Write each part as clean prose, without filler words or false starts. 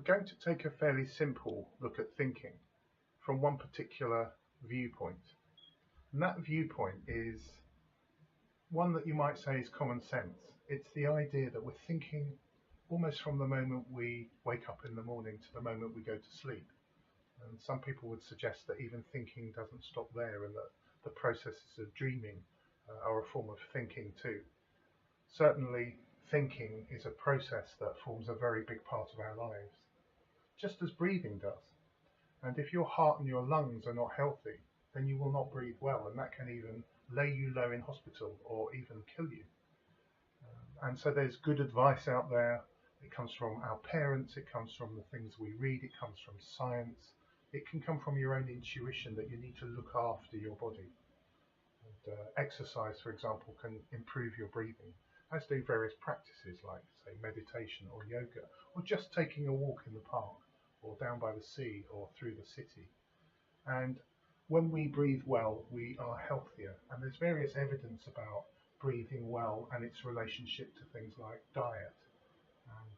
We're going to take a fairly simple look at thinking from one particular viewpoint. And that viewpoint is one that you might say is common sense. It's the idea that we're thinking almost from the moment we wake up in the morning to the moment we go to sleep. And some people would suggest that even thinking doesn't stop there, and that the processes of dreaming are a form of thinking too. Certainly, thinking is a process that forms a very big part of our lives, just as breathing does. And if your heart and your lungs are not healthy, then you will not breathe well, and that can even lay you low in hospital or even kill you. And so there's good advice out there. It comes from our parents, it comes from the things we read, it comes from science. It can come from your own intuition that you need to look after your body. And, exercise, for example, can improve your breathing, as do various practices like, say, meditation or yoga, or just taking a walk in the park, or down by the sea, or through the city. And when we breathe well, we are healthier. And there's various evidence about breathing well and its relationship to things like diet.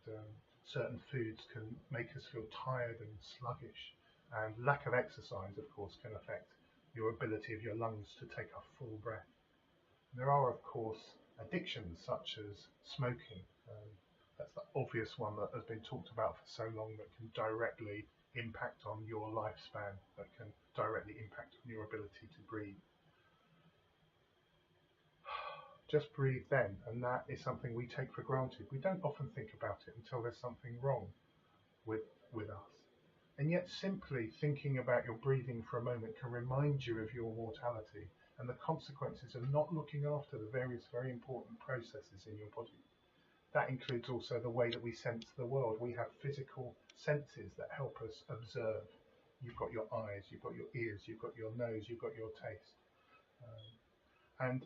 And certain foods can make us feel tired and sluggish. And lack of exercise, of course, can affect your ability of your lungs to take a full breath. And there are, of course, addictions such as smoking. That's the obvious one that has been talked about for so long, that can directly impact on your lifespan, that can directly impact on your ability to breathe. Just breathe then, and that is something we take for granted. We don't often think about it until there's something wrong with us. And yet simply thinking about your breathing for a moment can remind you of your mortality and the consequences of not looking after the various very important processes in your body. That includes also the way that we sense the world. We have physical senses that help us observe. You've got your eyes, you've got your ears, you've got your nose, you've got your taste. And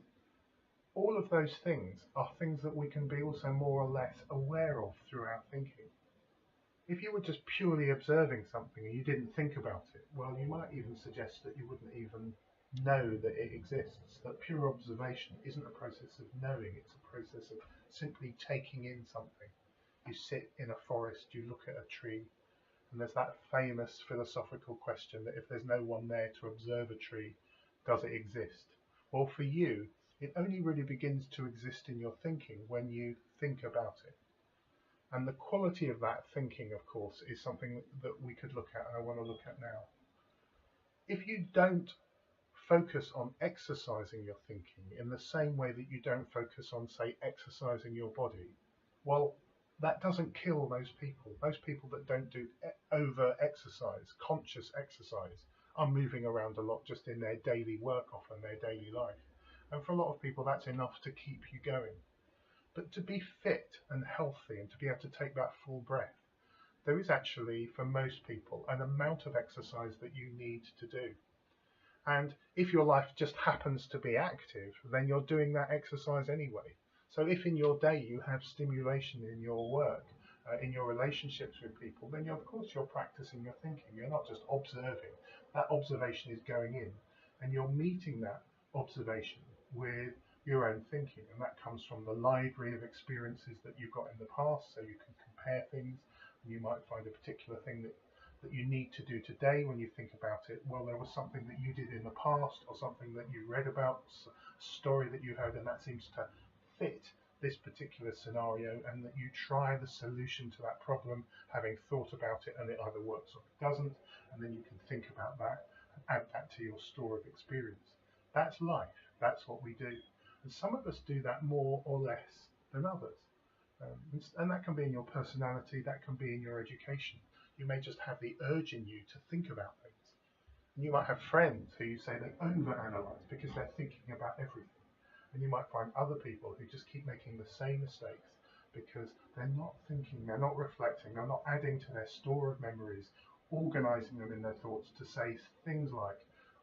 all of those things are things that we can be also more or less aware of through our thinking. If you were just purely observing something and you didn't think about it, well, you might even suggest that you wouldn't even know that it exists. That pure observation isn't a process of knowing, it's a process of simply taking in something. You sit in a forest, you look at a tree, and there's that famous philosophical question that if there's no one there to observe a tree, does it exist? Well, for you, it only really begins to exist in your thinking when you think about it. And the quality of that thinking, of course, is something that we could look at, and I want to look at now. If you don't focus on exercising your thinking in the same way that you don't focus on, say, exercising your body, well, that doesn't kill those people. Those people that don't do over exercise, conscious exercise, are moving around a lot just in their daily work, often their daily life. And for a lot of people, that's enough to keep you going. But to be fit and healthy and to be able to take that full breath, there is actually, for most people, an amount of exercise that you need to do. And if your life just happens to be active, then you're doing that exercise anyway. So if in your day you have stimulation in your work, in your relationships with people, then of course you're practicing your thinking. You're not just observing. That observation is going in, and you're meeting that observation with your own thinking, and that comes from the library of experiences that you've got in the past, so you can compare things, and you might find a particular thing that you need to do today. When you think about it, well, there was something that you did in the past, or something that you read about, a story that you heard, and that seems to fit this particular scenario, and that you try the solution to that problem, having thought about it, and it either works or it doesn't, and then you can think about that and add that to your store of experience. That's life. That's what we do. And some of us do that more or less than others. And that can be in your personality, that can be in your education. You may just have the urge in you to think about things. And you might have friends who you say they overanalyze because they're thinking about everything. And you might find other people who just keep making the same mistakes because they're not thinking, they're not reflecting, they're not adding to their store of memories, organizing them in their thoughts to say things like,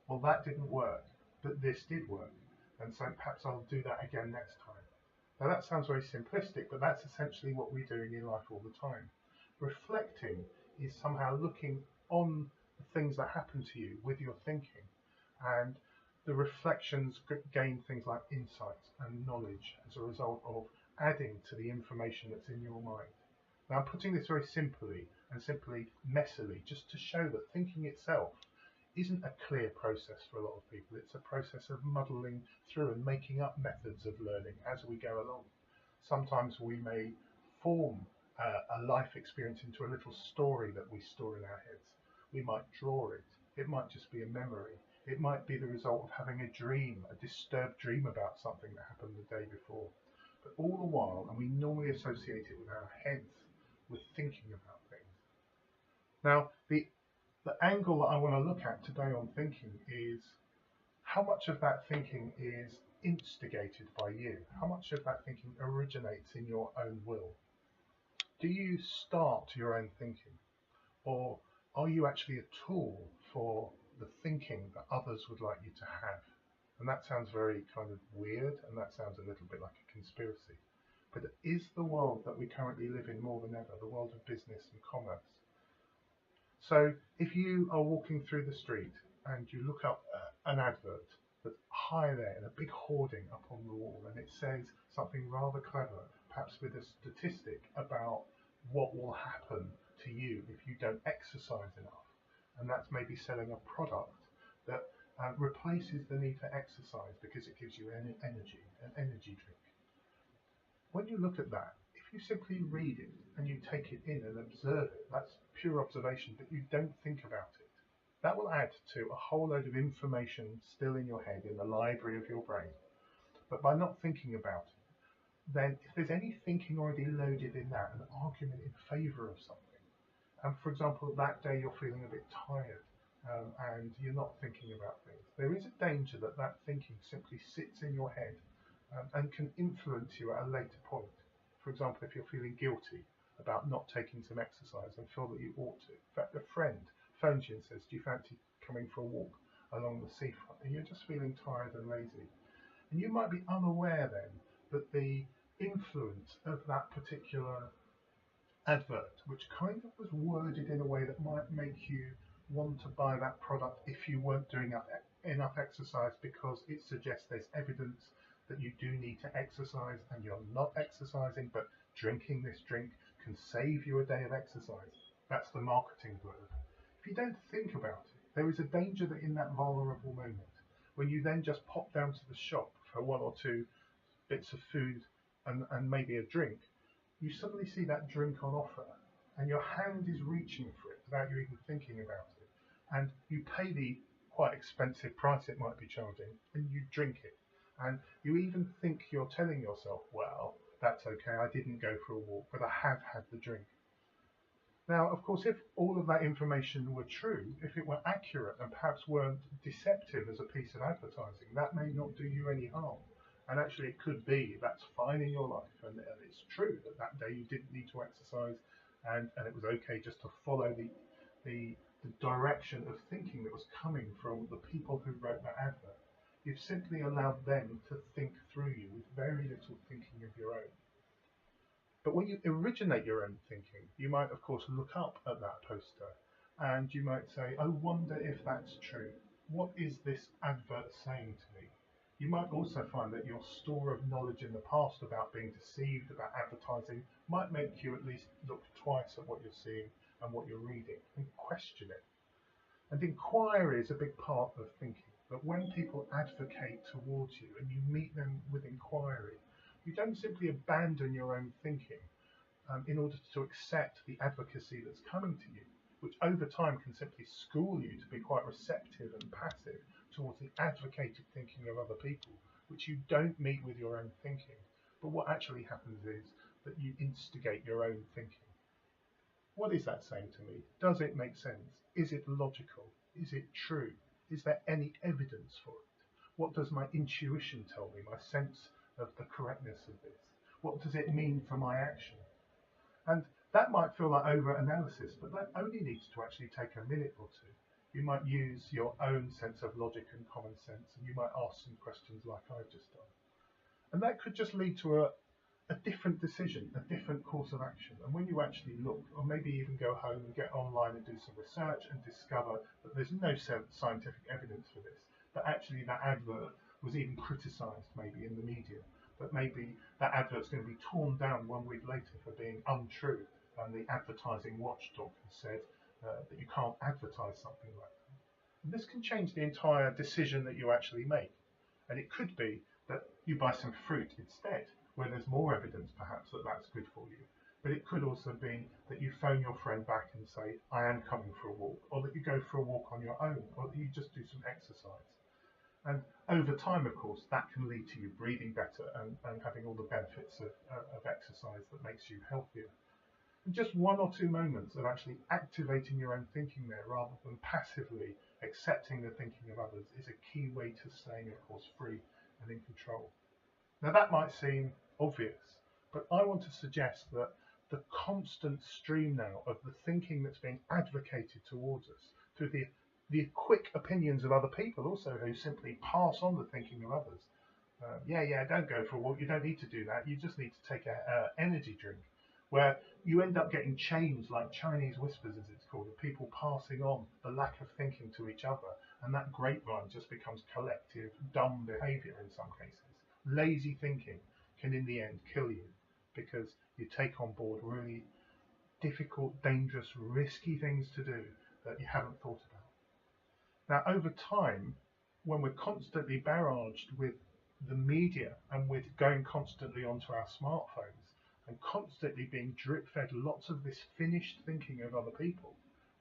well, that didn't work, but this did work. And so perhaps I'll do that again next time. Now that sounds very simplistic, but that's essentially what we're doing in life all the time. Reflecting is somehow looking on the things that happen to you with your thinking, and the reflections gain things like insights and knowledge as a result of adding to the information that's in your mind. Now, I'm putting this very simply and simply messily just to show that thinking itself isn't a clear process for a lot of people. It's a process of muddling through and making up methods of learning as we go along. Sometimes we may form a life experience into a little story that we store in our heads. We might draw it. It might just be a memory. It might be the result of having a dream, a disturbed dream about something that happened the day before. But all the while, and we normally associate it with our heads, with thinking about things. Now, the angle that I want to look at today on thinking is how much of that thinking is instigated by you? How much of that thinking originates in your own will? Do you start your own thinking? Or are you actually a tool for the thinking that others would like you to have? And that sounds very kind of weird, and that sounds a little bit like a conspiracy. But is the world that we currently live in more than ever, the world of business and commerce? So if you are walking through the street and you look up an advert that's high there in a big hoarding up on the wall, and it says something rather clever, perhaps with a statistic about what will happen to you if you don't exercise enough, and that's maybe selling a product that replaces the need for exercise because it gives you energy, an energy drink. When you look at that, if you simply read it and you take it in and observe it, that's pure observation, but you don't think about it. That will add to a whole load of information still in your head, in the library of your brain. But by not thinking about it, then if there's any thinking already loaded in that, an argument in favour of something, and for example, that day you're feeling a bit tired, and you're not thinking about things, there is a danger that that thinking simply sits in your head and can influence you at a later point. For example, if you're feeling guilty about not taking some exercise and feel that you ought to. In fact, a friend phones you and says, do you fancy coming for a walk along the seafront? And you're just feeling tired and lazy. And you might be unaware then that the influence of that particular advert, which kind of was worded in a way that might make you want to buy that product if you weren't doing enough exercise, because it suggests there's evidence that you do need to exercise and you're not exercising, but drinking this drink can save you a day of exercise. That's the marketing word. If you don't think about it, there is a danger that in that vulnerable moment, when you then just pop down to the shop for one or two bits of food and maybe a drink, you suddenly see that drink on offer and your hand is reaching for it without you even thinking about it. And you pay the quite expensive price it might be charging and you drink it. And you even think you're telling yourself, well, that's okay, I didn't go for a walk, but I have had the drink. Now, of course, if all of that information were true, if it were accurate and perhaps weren't deceptive as a piece of advertising, that may not do you any harm. And actually, it could be that's fine in your life, and it's true that that day you didn't need to exercise, and it was okay just to follow the direction of thinking that was coming from the people who wrote that advert. You've simply allowed them to think through you with very little thinking of your own. But when you originate your own thinking, you might, of course, look up at that poster and you might say, I wonder if that's true. What is this advert saying to me? You might also find that your store of knowledge in the past about being deceived, about advertising, might make you at least look twice at what you're seeing and what you're reading and question it. And inquiry is a big part of thinking. But when people advocate towards you and you meet them with inquiry, you don't simply abandon your own thinking in order to accept the advocacy that's coming to you, which over time can simply school you to be quite receptive and passive towards the advocated thinking of other people, which you don't meet with your own thinking. But what actually happens is that you instigate your own thinking. What is that saying to me? Does it make sense? Is it logical? Is it true? Is there any evidence for it? What does my intuition tell me, my sense of the correctness of this? What does it mean for my action? And that might feel like over-analysis, but that only needs to actually take a minute or two. You might use your own sense of logic and common sense, and you might ask some questions like I've just done. And that could just lead to a different decision, a different course of action. And when you actually look, or maybe even go home and get online and do some research and discover that there's no scientific evidence for this, that actually that advert was even criticised maybe in the media, that maybe that advert's going to be torn down 1 week later for being untrue, and the advertising watchdog has said that you can't advertise something like that. And this can change the entire decision that you actually make. And it could be that you buy some fruit instead, where there's more evidence perhaps that that's good for you. But it could also be that you phone your friend back and say, I am coming for a walk, or that you go for a walk on your own, or that you just do some exercise. And over time, of course, that can lead to you breathing better and having all the benefits of exercise that makes you healthier. And just one or two moments of actually activating your own thinking there rather than passively accepting the thinking of others is a key way to staying, of course, free and in control. Now, that might seem obvious, but I want to suggest that the constant stream now of the thinking that's being advocated towards us through the quick opinions of other people also who simply pass on the thinking of others. Don't go for a walk. You don't need to do that. You just need to take an energy drink, where you end up getting chains like Chinese whispers, as it's called, of people passing on the lack of thinking to each other, and that grapevine just becomes collective, dumb behaviour in some cases. Lazy thinking can, in the end, kill you because you take on board really difficult, dangerous, risky things to do that you haven't thought about. Now, over time, when we're constantly barraged with the media and with going constantly onto our smartphones and constantly being drip fed lots of this finished thinking of other people,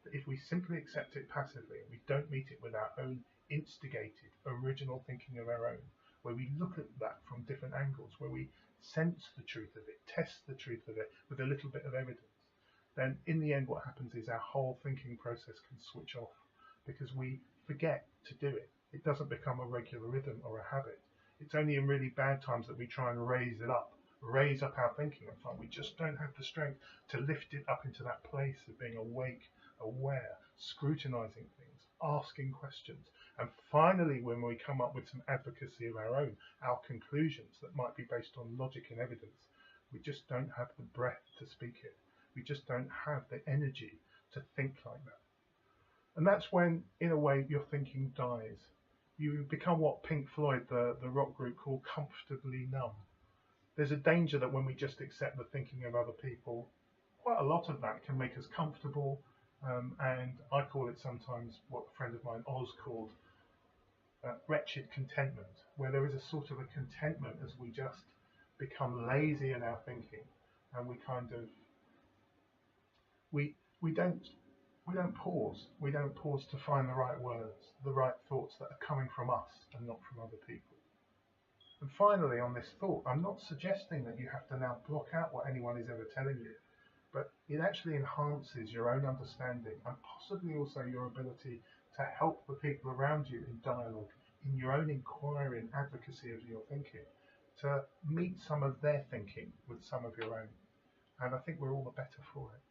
that if we simply accept it passively and we don't meet it with our own instigated, original thinking of our own, where we look at that from different angles, where we sense the truth of it, test the truth of it with a little bit of evidence, then in the end what happens is our whole thinking process can switch off because we forget to do it. It doesn't become a regular rhythm or a habit. It's only in really bad times that we try and raise up our thinking and find we just don't have the strength to lift it up into that place of being awake, aware, scrutinizing things, asking questions. And finally, when we come up with some advocacy of our own, our conclusions that might be based on logic and evidence, we just don't have the breath to speak it. We just don't have the energy to think like that. And that's when, in a way, your thinking dies. You become what Pink Floyd, the rock group, call comfortably numb. There's a danger that when we just accept the thinking of other people, quite a lot of that can make us comfortable. And I call it sometimes what a friend of mine, Oz, called wretched contentment, where there is a sort of a contentment as we just become lazy in our thinking, and we kind of we don't pause. We don't pause to find the right words, the right thoughts that are coming from us and not from other people. And finally, on this thought, I'm not suggesting that you have to now block out what anyone is ever telling you, but it actually enhances your own understanding and possibly also your ability to help the people around you in dialogue, in your own inquiry and advocacy of your thinking, to meet some of their thinking with some of your own. And I think we're all the better for it.